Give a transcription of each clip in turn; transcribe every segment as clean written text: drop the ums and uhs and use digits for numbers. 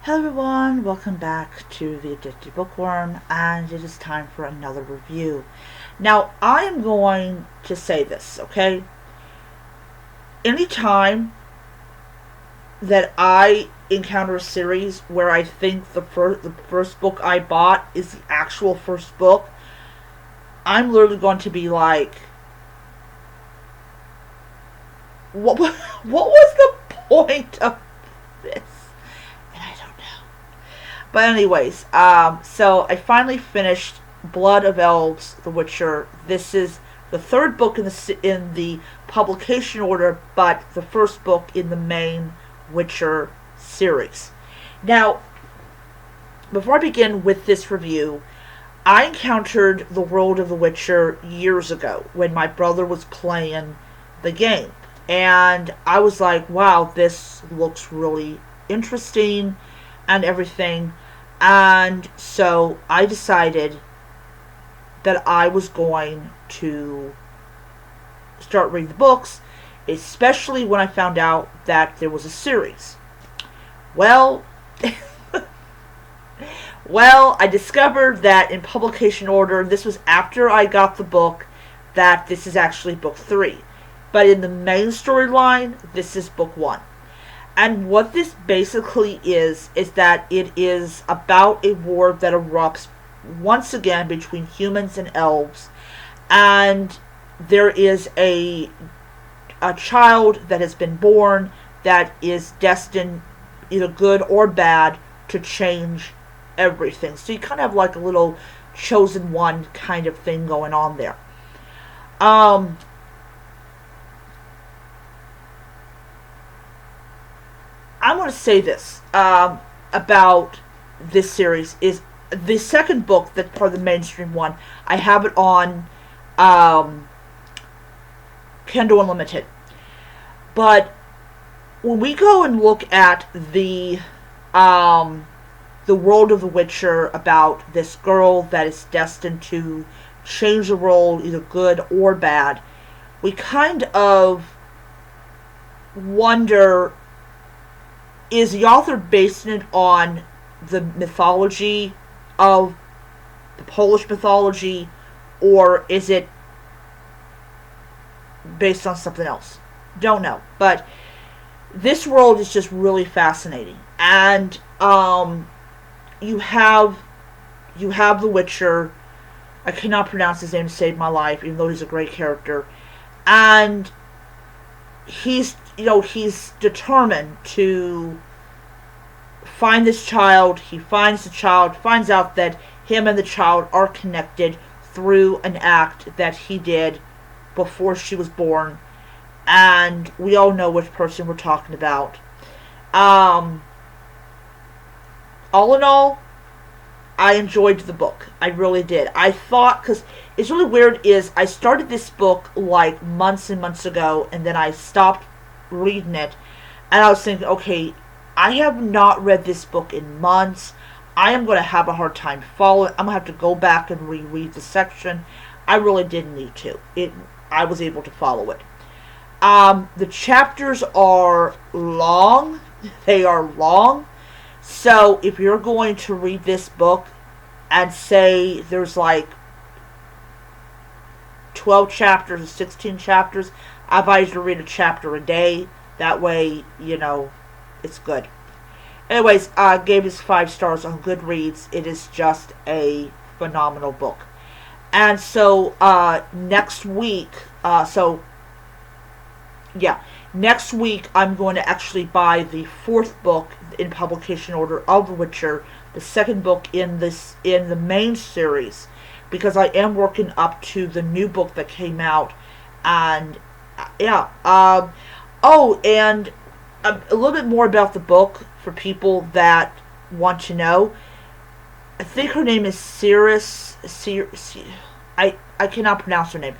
Hello everyone, welcome back to the Addicted Bookworm, and it is time for another review. Now, I am going to say this, okay? Anytime that I encounter a series where I think the first book I bought is the actual first book, I'm literally going to be like, what was the point of this? And I don't know. But anyways, so I finally finished Blood of Elves, The Witcher. This is the third book in the publication order, but the first book in the main Witcher series. Now, before I begin with this review, I encountered the world of The Witcher years ago when my brother was playing the game. And I was like, wow, this looks really interesting and everything. And so I decided that I was going to start reading the books, especially when I found out that there was a series. Well, I discovered that in publication order, this was after I got the book, that this is actually book 3. But in the main storyline, this is book 1. And what this basically is that it is about a war that erupts once again between humans and elves. And there is a child that has been born that is destined, either good or bad, to change everything. So you kind of have like a little chosen one kind of thing going on there. I want to say this about this series is the second book that's part of the mainstream one. I have it on Kindle Unlimited. But when we go and look at the world of The Witcher, about this girl that is destined to change the world, either good or bad, we kind of wonder, is the author basing it on the mythology of the Polish mythology, or is it based on something else? Don't know. But this world is just really fascinating. And you have the Witcher. I cannot pronounce his name to save my life, even though he's a great character. And he's determined to find this child. He finds the child, finds out that him and the child are connected through an act that he did before she was born. And we all know which person we're talking about. All in all, I enjoyed the book. I really did. I thought, because it's really weird, is I started this book like months and months ago, and then I stopped reading it, and I was thinking, okay, I have not read this book in months. I am going to have a hard time following. I'm going to have to go back and reread the section. I really didn't need to. I was able to follow it. The chapters are long. They are long. So if you're going to read this book and say there's like 12 chapters or 16 chapters, I advise you to read a chapter a day. That way, it's good. Anyways, I gave this 5 stars on Goodreads. It is just a phenomenal book. And so next week, next week I'm going to actually buy the 4th book in publication order of The Witcher, the 2nd book in the main series, because I am working up to the new book that came out. And yeah, and a little bit more about the book for people that want to know. I think her name is Cirrus. I cannot pronounce her name.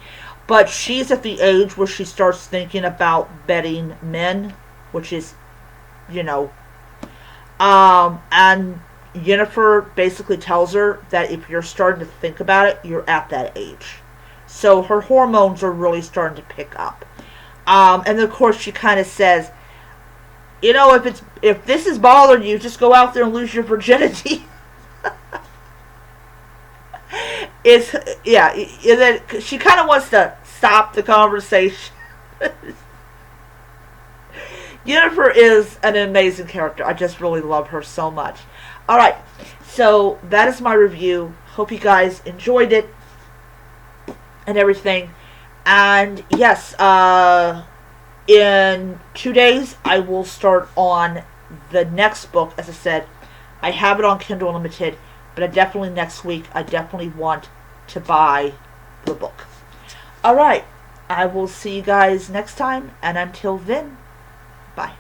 But she's at the age where she starts thinking about betting men, which is, and Yennefer basically tells her that if you're starting to think about it, you're at that age. So her hormones are really starting to pick up. And of course she kind of says, You know, if this is bothering you, just go out there and lose your virginity. It's yeah. She kind of wants to stop the conversation. Jennifer is an amazing character. I just really love her so much. All right, so that is my review. Hope you guys enjoyed it and everything. And yes, in 2 days I will start on the next book. As I said, I have it on Kindle Unlimited, but next week I definitely want to buy the book. All right, I will see you guys next time, and until then, bye.